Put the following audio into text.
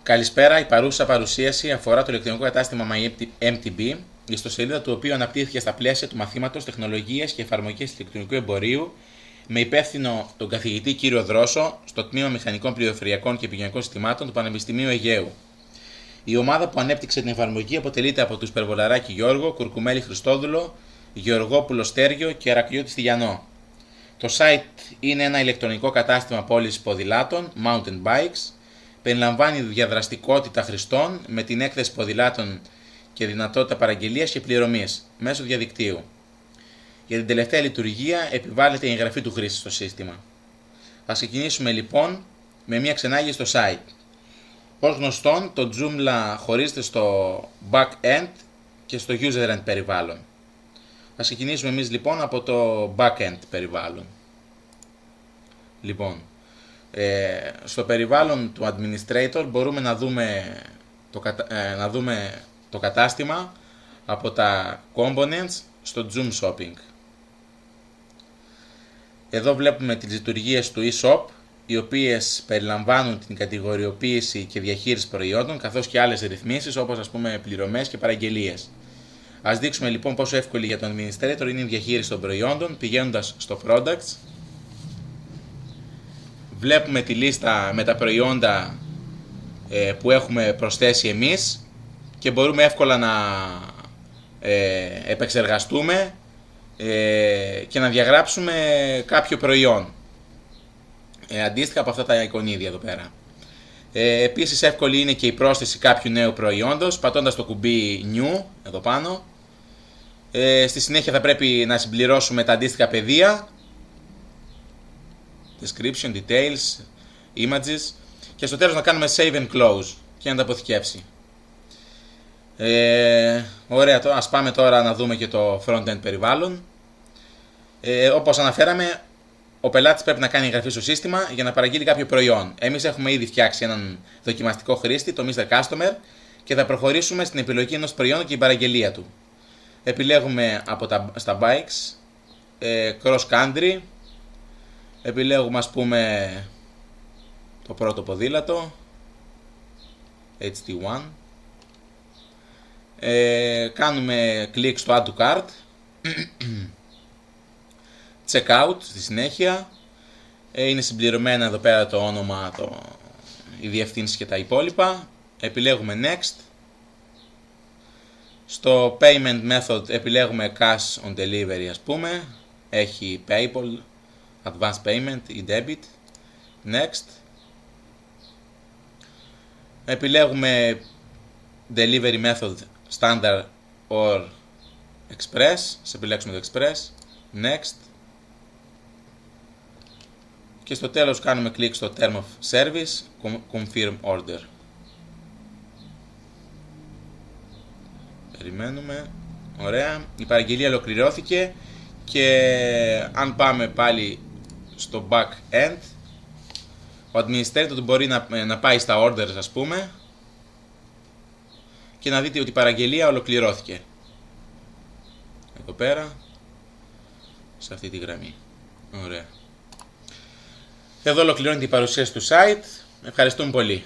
Καλησπέρα, η παρούσα παρουσίαση αφορά το ηλεκτρονικό κατάστημα MyMTB, η ιστοσελίδα του οποίου αναπτύχθηκε στα πλαίσια του μαθήματος Τεχνολογίες και Εφαρμογές Ηλεκτρονικού Εμπορίου με υπεύθυνο τον καθηγητή κύριο Δρόσο στο Τμήμα Μηχανικών Πληροφοριακών και Επικοινωνικών Συστημάτων του Πανεπιστημίου Αιγαίου. Η ομάδα που ανέπτυξε την εφαρμογή αποτελείται από τους Περβολαράκη Γιώργο, Κουρκουμέλη Χριστόδουλο, Γεωργόπουλο Στέργιο και Αρακλειώτη Στυλιανό. Το site είναι ένα ηλεκτρονικό κατάστημα πώλησης ποδηλάτων, mountain bikes, περιλαμβάνει διαδραστικότητα χρηστών με την έκθεση ποδηλάτων και δυνατότητα παραγγελίας και πληρωμής μέσω διαδικτύου. Για την τελευταία λειτουργία επιβάλλεται η εγγραφή του χρήστη στο σύστημα. Ας ξεκινήσουμε λοιπόν με μια ξενάγηση στο site. Ως γνωστόν, το Joomla χωρίζεται στο back-end και στο user-end περιβάλλον. Ας ξεκινήσουμε εμείς λοιπόν από το back-end περιβάλλον. Λοιπόν, στο περιβάλλον του administrator μπορούμε να δούμε το κατάστημα από τα components στο Joom Shopping. Εδώ βλέπουμε τις λειτουργίες του eShop, οι οποίες περιλαμβάνουν την κατηγοριοποίηση και διαχείριση προϊόντων, καθώς και άλλες ρυθμίσεις όπως ας πούμε πληρωμές και παραγγελίες. Ας δείξουμε λοιπόν πόσο εύκολη για τον administrator είναι η διαχείριση των προϊόντων, πηγαίνοντας στο Products. Βλέπουμε τη λίστα με τα προϊόντα που έχουμε προσθέσει εμείς και μπορούμε εύκολα να επεξεργαστούμε και να διαγράψουμε κάποιο προϊόν αντίστοιχα από αυτά τα εικονίδια εδώ πέρα. Επίσης εύκολη είναι και η πρόσθεση κάποιου νέου προϊόντος πατώντας το κουμπί New εδώ πάνω. Στη συνέχεια θα πρέπει να συμπληρώσουμε τα αντίστοιχα πεδία, description, details, images και στο τέλος να κάνουμε save and close και να τα αποθηκεύσει. Ωραία, ας πάμε τώρα να δούμε και το front-end περιβάλλον. Όπως αναφέραμε, ο πελάτης πρέπει να κάνει εγγραφή στο σύστημα για να παραγγείλει κάποιο προϊόν. Εμείς έχουμε ήδη φτιάξει έναν δοκιμαστικό χρήστη, το Mr. Customer, και θα προχωρήσουμε στην επιλογή ενός προϊόντος και την παραγγελία του. Επιλέγουμε στα bikes, cross country, επιλέγουμε ας πούμε το πρώτο ποδήλατο, HT1, κάνουμε κλικ στο Add to Cart, Checkout στη συνέχεια, είναι συμπληρωμένα εδώ πέρα το όνομα, η διευθύνση και τα υπόλοιπα, επιλέγουμε Next. Στο Payment Method επιλέγουμε Cash on Delivery ας πούμε, έχει PayPal, Advanced Payment ή Debit. Next. Επιλέγουμε Delivery Method Standard or Express, επιλέξουμε το Express. Next. Και στο τέλος κάνουμε κλικ στο Term of Service, Confirm Order. Περιμένουμε. Ωραία. Η παραγγελία ολοκληρώθηκε και αν πάμε πάλι στο back-end, ο administrator μπορεί να πάει στα orders ας πούμε και να δείτε ότι η παραγγελία ολοκληρώθηκε. Εδώ πέρα, σε αυτή τη γραμμή. Ωραία. Εδώ ολοκληρώνεται η παρουσίαση του site. Ευχαριστούμε πολύ.